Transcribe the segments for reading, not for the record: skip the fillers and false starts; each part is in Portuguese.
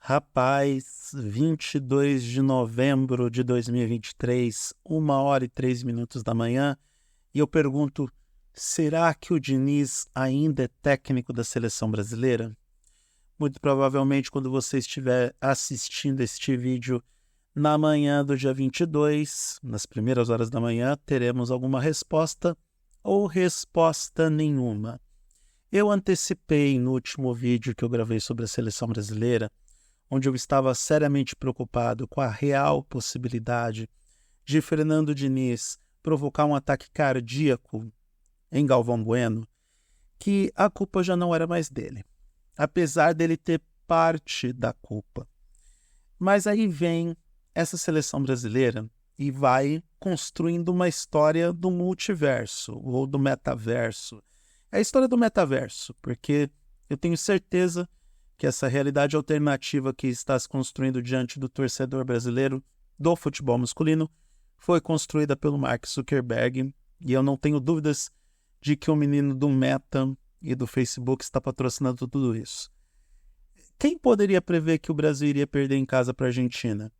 Rapaz, 22 de novembro de 2023, 1h03 da manhã, e eu pergunto, será que o Diniz ainda é técnico da seleção brasileira? Muito provavelmente quando você estiver assistindo este vídeo na manhã do dia 22, nas primeiras horas da manhã, teremos alguma resposta ou resposta nenhuma. Eu antecipei no último vídeo que eu gravei sobre a seleção brasileira, onde eu estava seriamente preocupado com a real possibilidade de Fernando Diniz provocar um ataque cardíaco em Galvão Bueno, que a culpa já não era mais dele, apesar dele ter parte da culpa. Mas aí vem essa seleção brasileira e vai construindo uma história do multiverso ou do metaverso. É a história do metaverso, porque eu tenho certeza que essa realidade alternativa que está se construindo diante do torcedor brasileiro do futebol masculino foi construída pelo Mark Zuckerberg, e eu não tenho dúvidas de que o menino do Meta e do Facebook está patrocinando tudo isso. Quem poderia prever que o Brasil iria perder em casa para a Argentina?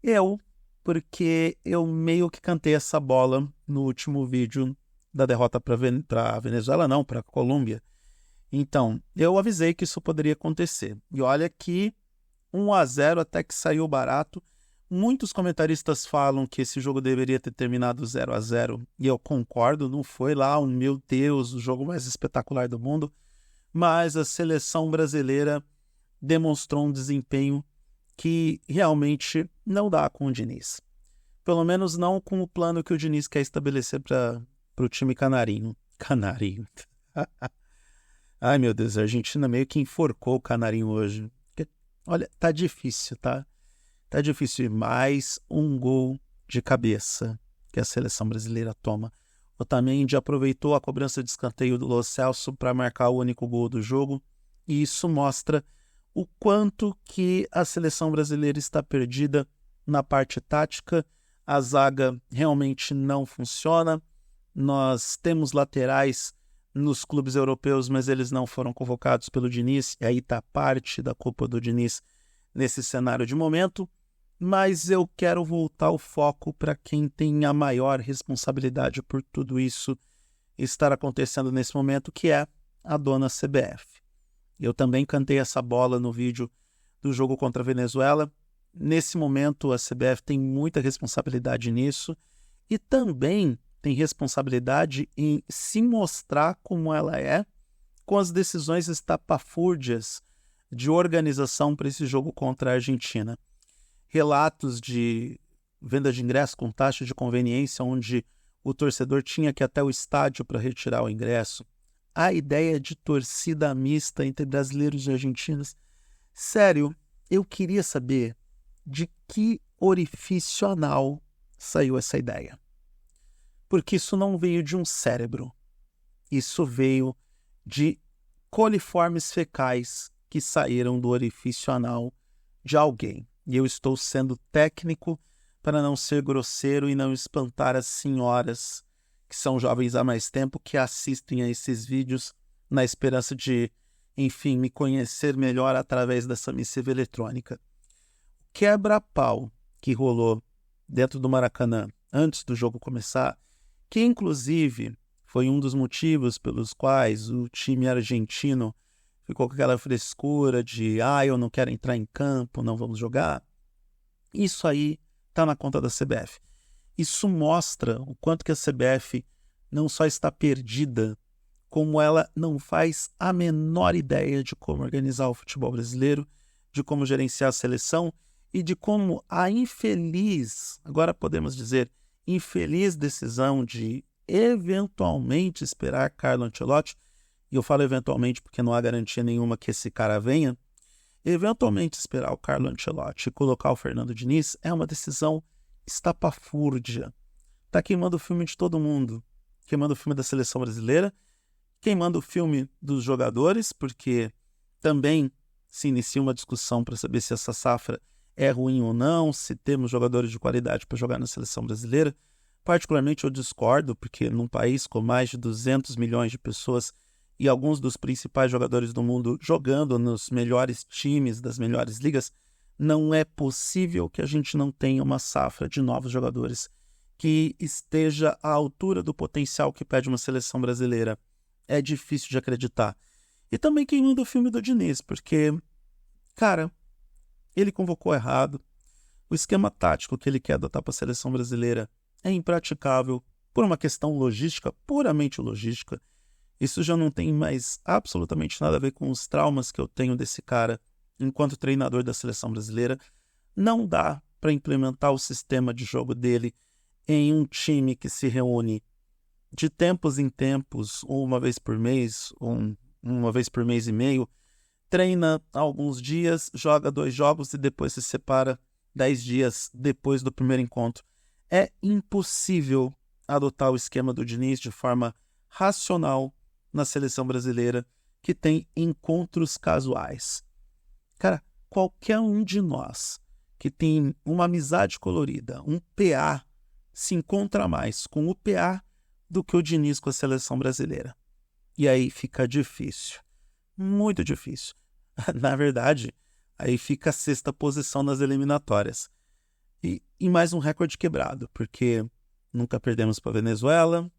Eu, porque eu meio que cantei essa bola no último vídeo da derrota para a Venezuela, não, para a Colômbia. Então, eu avisei que isso poderia acontecer. E olha que 1-0 até que saiu barato. Muitos comentaristas falam que esse jogo deveria ter terminado 0-0. E eu concordo, não foi lá, meu Deus, o jogo mais espetacular do mundo. Mas a seleção brasileira demonstrou um desempenho que realmente não dá com o Diniz. Pelo menos não com o plano que o Diniz quer estabelecer para o time canarinho. Canarinho. Ai, meu Deus, a Argentina meio que enforcou o canarinho hoje. Olha, tá difícil, tá? Tá difícil. E mais um gol de cabeça que a seleção brasileira toma. O Otamendi aproveitou a cobrança de escanteio do Lo Celso para marcar o único gol do jogo. E isso mostra o quanto que a seleção brasileira está perdida na parte tática. A zaga realmente não funciona. Nós temos laterais nos clubes europeus, mas eles não foram convocados pelo Diniz, e aí está parte da culpa do Diniz nesse cenário de momento. Mas eu quero voltar o foco para quem tem a maior responsabilidade por tudo isso estar acontecendo nesse momento, que é a dona CBF. Eu também cantei essa bola no vídeo do jogo contra a Venezuela. Nesse momento, a CBF tem muita responsabilidade nisso e também tem responsabilidade em se mostrar como ela é com as decisões estapafúrdias de organização para esse jogo contra a Argentina. Relatos de venda de ingresso com taxa de conveniência, onde o torcedor tinha que ir até o estádio para retirar o ingresso. A ideia de torcida mista entre brasileiros e argentinos. Sério, eu queria saber de que orifício anal saiu essa ideia. Porque isso não veio de um cérebro. Isso veio de coliformes fecais que saíram do orifício anal de alguém. E eu estou sendo técnico para não ser grosseiro e não espantar as senhoras que são jovens há mais tempo, que assistem a esses vídeos na esperança de, enfim, me conhecer melhor através dessa missiva eletrônica. O quebra-pau que rolou dentro do Maracanã antes do jogo começar, que inclusive foi um dos motivos pelos quais o time argentino ficou com aquela frescura de eu não quero entrar em campo, não vamos jogar. Isso aí está na conta da CBF. Isso mostra o quanto que a CBF não só está perdida, como ela não faz a menor ideia de como organizar o futebol brasileiro, de como gerenciar a seleção e de como a infeliz, agora podemos dizer, infeliz decisão de eventualmente esperar Carlo Ancelotti, e eu falo eventualmente porque não há garantia nenhuma que esse cara venha, eventualmente esperar o Carlo Ancelotti e colocar o Fernando Diniz é uma decisão estapafúrdia. Está queimando o filme de todo mundo, queimando o filme da seleção brasileira, queimando o filme dos jogadores, porque também se inicia uma discussão para saber se essa safra é ruim ou não, se temos jogadores de qualidade para jogar na seleção brasileira. Particularmente eu discordo, porque num país com mais de 200 milhões de pessoas e alguns dos principais jogadores do mundo jogando nos melhores times das melhores ligas, não é possível que a gente não tenha uma safra de novos jogadores que esteja à altura do potencial que pede uma seleção brasileira. É difícil de acreditar. E também quem manda o filme do Diniz, porque, cara, ele convocou errado. O esquema tático que ele quer adotar para a seleção brasileira é impraticável por uma questão logística, puramente logística. Isso já não tem mais absolutamente nada a ver com os traumas que eu tenho desse cara enquanto treinador da seleção brasileira. Não dá para implementar o sistema de jogo dele em um time que se reúne de tempos em tempos, uma vez por mês, uma vez por mês e meio, treina alguns dias, joga 2 jogos e depois se separa 10 dias depois do primeiro encontro. É impossível adotar o esquema do Diniz de forma racional na seleção brasileira, que tem encontros casuais. Cara, qualquer um de nós que tem uma amizade colorida, um PA, se encontra mais com o PA do que o Diniz com a seleção brasileira. E aí fica difícil, muito difícil. Na verdade, aí fica a 6ª posição nas eliminatórias. E mais um recorde quebrado, porque nunca perdemos para a Venezuela,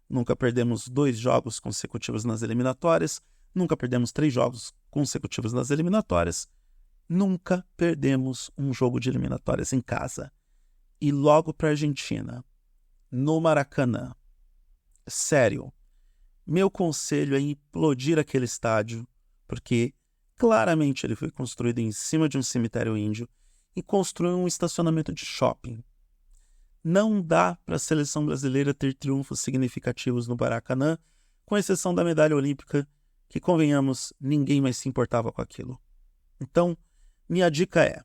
nunca perdemos 2 jogos consecutivos nas eliminatórias, nunca perdemos 3 jogos consecutivos nas eliminatórias, nunca perdemos um jogo de eliminatórias em casa. E logo para a Argentina, no Maracanã. Sério, meu conselho é implodir aquele estádio, porque claramente ele foi construído em cima de um cemitério índio e construiu um estacionamento de shopping. Não dá para a seleção brasileira ter triunfos significativos no Maracanã, com exceção da medalha olímpica, que, convenhamos, ninguém mais se importava com aquilo. Então, minha dica é: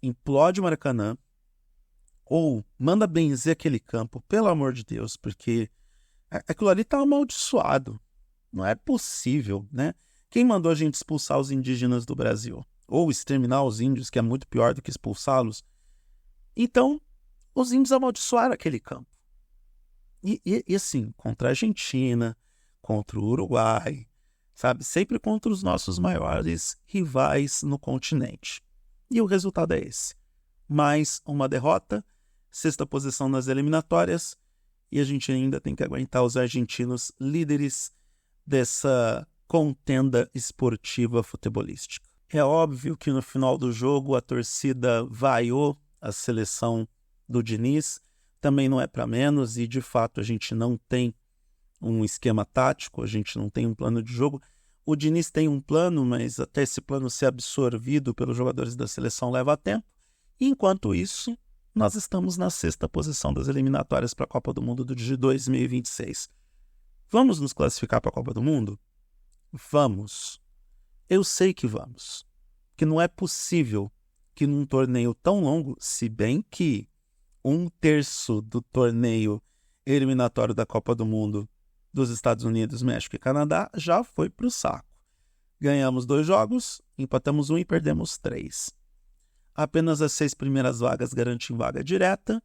implode o Maracanã, ou manda benzer aquele campo, pelo amor de Deus, porque aquilo ali está amaldiçoado. Não é possível, né? Quem mandou a gente expulsar os indígenas do Brasil? Ou exterminar os índios, que é muito pior do que expulsá-los? Então, os índios amaldiçoaram aquele campo. E assim, contra a Argentina, contra o Uruguai, sabe? Sempre contra os nossos maiores rivais no continente. E o resultado é esse. Mais uma derrota, 6ª posição nas eliminatórias, e a gente ainda tem que aguentar os argentinos líderes dessa contenda esportiva futebolística. É óbvio que no final do jogo a torcida vaiou a seleção do Diniz, também não é para menos, e de fato a gente não tem um esquema tático, a gente não tem um plano de jogo. O Diniz tem um plano, mas até esse plano ser absorvido pelos jogadores da seleção leva tempo. E enquanto isso, nós estamos na 6ª posição das eliminatórias para a Copa do Mundo de 2026. Vamos nos classificar para a Copa do Mundo? Vamos. Eu sei que vamos. Que não é possível que num torneio tão longo, se bem que 1/3 do torneio eliminatório da Copa do Mundo dos Estados Unidos, México e Canadá já foi para o saco. Ganhamos 2 jogos, empatamos 1 e perdemos 3. Apenas as 6 primeiras vagas garantem vaga direta,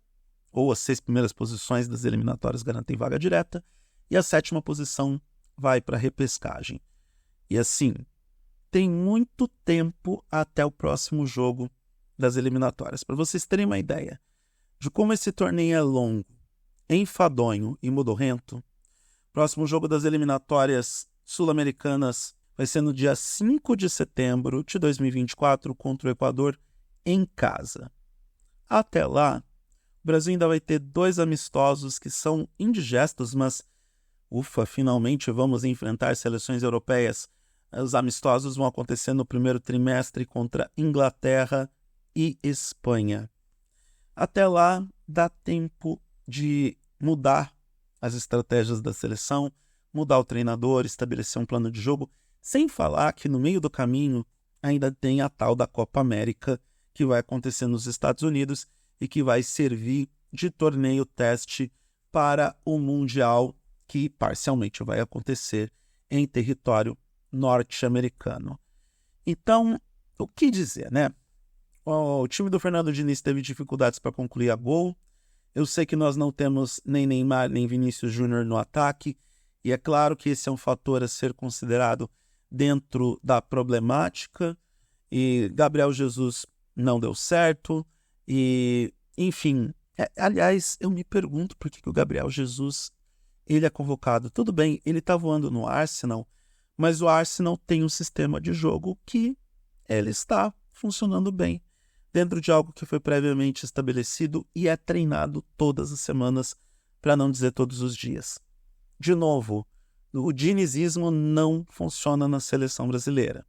ou as 6 primeiras posições das eliminatórias garantem vaga direta, e a 7ª posição vai para a repescagem. E assim, tem muito tempo até o próximo jogo das eliminatórias. Para vocês terem uma ideia de como esse torneio é longo, enfadonho e modorrento, o próximo jogo das eliminatórias sul-americanas vai ser no dia 5 de setembro de 2024 contra o Equador, em casa. Até lá, o Brasil ainda vai ter 2 amistosos que são indigestos, mas ufa, finalmente vamos enfrentar seleções europeias. Os amistosos vão acontecer no primeiro trimestre contra Inglaterra e Espanha. Até lá, dá tempo de mudar as estratégias da seleção, mudar o treinador, estabelecer um plano de jogo, sem falar que no meio do caminho ainda tem a tal da Copa América, que vai acontecer nos Estados Unidos e que vai servir de torneio teste para o Mundial, que parcialmente vai acontecer em território norte-americano. Então, o que dizer, né? O time do Fernando Diniz teve dificuldades para concluir a gol. Eu sei que nós não temos nem Neymar nem Vinícius Júnior no ataque, E é claro que esse é um fator a ser considerado dentro da problemática, e Gabriel Jesus não deu certo, e enfim. Aliás, eu me pergunto por que o Gabriel Jesus ele é convocado. Tudo bem, ele está voando no Arsenal, mas o Arsenal tem um sistema de jogo que ele está funcionando bem, dentro de algo que foi previamente estabelecido e é treinado todas as semanas, para não dizer todos os dias. De novo, o dinizismo não funciona na seleção brasileira.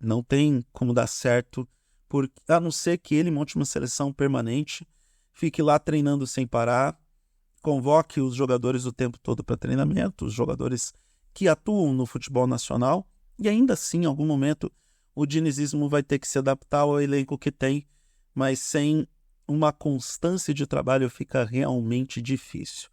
Não tem como dar certo, a não ser que ele monte uma seleção permanente, fique lá treinando sem parar, convoque os jogadores o tempo todo para treinamento, os jogadores que atuam no futebol nacional, e ainda assim, em algum momento, o dinizismo vai ter que se adaptar ao elenco que tem, mas sem uma constância de trabalho fica realmente difícil.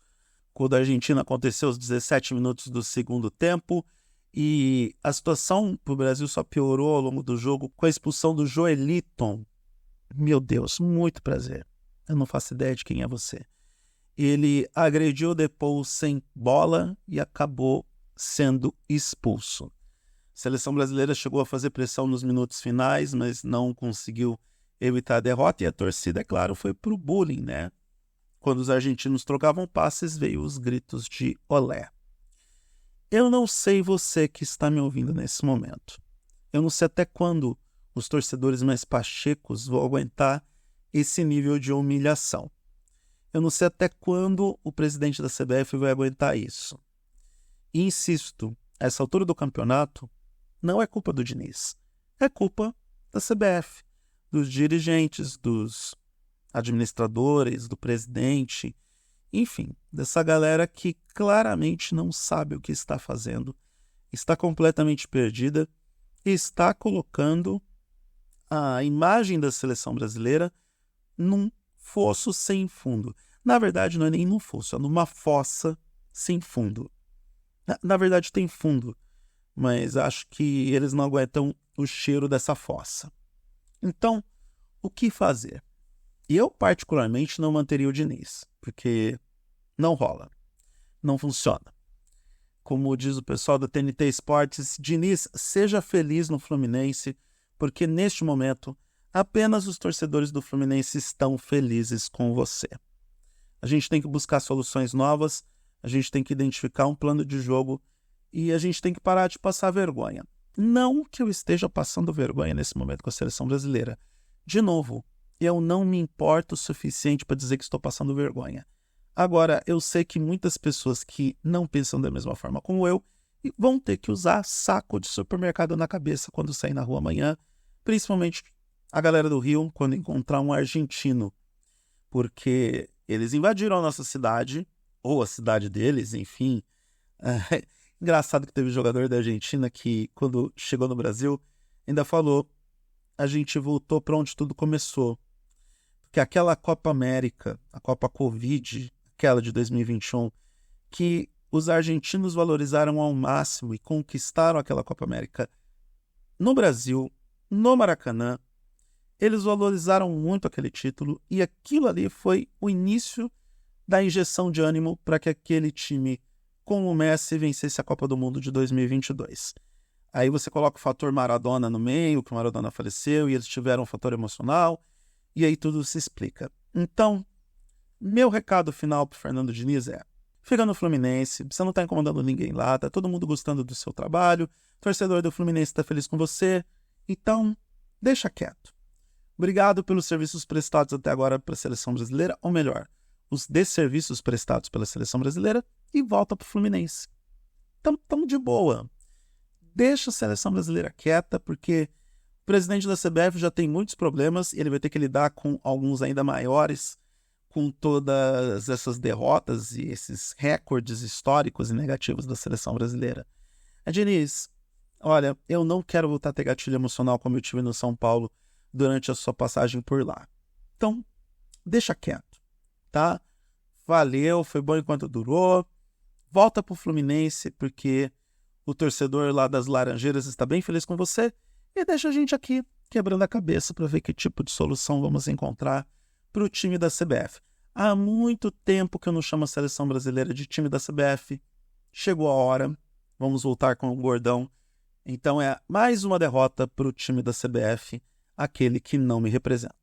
Quando a Argentina aconteceu aos 17 minutos do segundo tempo, e a situação para o Brasil só piorou ao longo do jogo com a expulsão do Joeliton. Meu Deus, muito prazer. Eu não faço ideia de quem é você. Ele agrediu o Depou sem bola e acabou sendo expulso. A seleção brasileira chegou a fazer pressão nos minutos finais, mas não conseguiu evitar a derrota. E a torcida, é claro, foi para o bullying, né? Quando os argentinos trocavam passes, veio os gritos de olé. Eu não sei você que está me ouvindo nesse momento. Eu não sei até quando os torcedores mais pachecos vão aguentar esse nível de humilhação. Eu não sei até quando o presidente da CBF vai aguentar isso. E insisto, a essa altura do campeonato, não é culpa do Diniz. É culpa da CBF, dos dirigentes, dos administradores, do presidente, enfim, dessa galera que claramente não sabe o que está fazendo, está completamente perdida e está colocando a imagem da seleção brasileira num fosso sem fundo. Na verdade, não é nem num fosso, é numa fossa sem fundo. Na verdade, tem fundo, mas acho que eles não aguentam o cheiro dessa fossa. Então, o que fazer? Eu, particularmente, não manteria o Diniz, porque não rola, não funciona. Como diz o pessoal da TNT Esportes, Diniz, seja feliz no Fluminense, porque neste momento apenas os torcedores do Fluminense estão felizes com você. A gente tem que buscar soluções novas, a gente tem que identificar um plano de jogo e a gente tem que parar de passar vergonha. Não que eu esteja passando vergonha nesse momento com a seleção brasileira. De novo, eu não me importo o suficiente para dizer que estou passando vergonha. Agora, eu sei que muitas pessoas que não pensam da mesma forma como eu vão ter que usar saco de supermercado na cabeça quando sair na rua amanhã, principalmente a galera do Rio, quando encontrar um argentino, porque eles invadiram a nossa cidade, ou a cidade deles, enfim. Engraçado que teve um jogador da Argentina que, quando chegou no Brasil, ainda falou: a gente voltou para onde tudo começou. Porque aquela Copa América, a Copa Covid, aquela de 2021, que os argentinos valorizaram ao máximo e conquistaram aquela Copa América no Brasil, no Maracanã, eles valorizaram muito aquele título e aquilo ali foi o início da injeção de ânimo para que aquele time, com o Messi, vencesse a Copa do Mundo de 2022. Aí você coloca o fator Maradona no meio, que o Maradona faleceu e eles tiveram um fator emocional, e aí tudo se explica. Então, meu recado final para o Fernando Diniz é: fica no Fluminense, você não está incomodando ninguém lá, tá todo mundo gostando do seu trabalho, o torcedor do Fluminense está feliz com você, então deixa quieto. Obrigado pelos serviços prestados até agora para a seleção brasileira, ou melhor, os desserviços prestados pela seleção brasileira, e volta para o Fluminense. Tamo de boa. Deixa a seleção brasileira quieta, porque o presidente da CBF já tem muitos problemas e ele vai ter que lidar com alguns ainda maiores, com todas essas derrotas e esses recordes históricos e negativos da seleção brasileira. Diniz, olha, eu não quero voltar a ter gatilho emocional como eu tive no São Paulo durante a sua passagem por lá. Então, deixa quieto, tá? Valeu, foi bom enquanto durou. Volta pro Fluminense, porque o torcedor lá das Laranjeiras está bem feliz com você, e deixa a gente aqui quebrando a cabeça para ver que tipo de solução vamos encontrar para o time da CBF. Há muito tempo que eu não chamo a seleção brasileira de time da CBF. chegou a hora, vamos voltar com o Gordão. Então é mais uma derrota para o time da CBF, aquele que não me representa.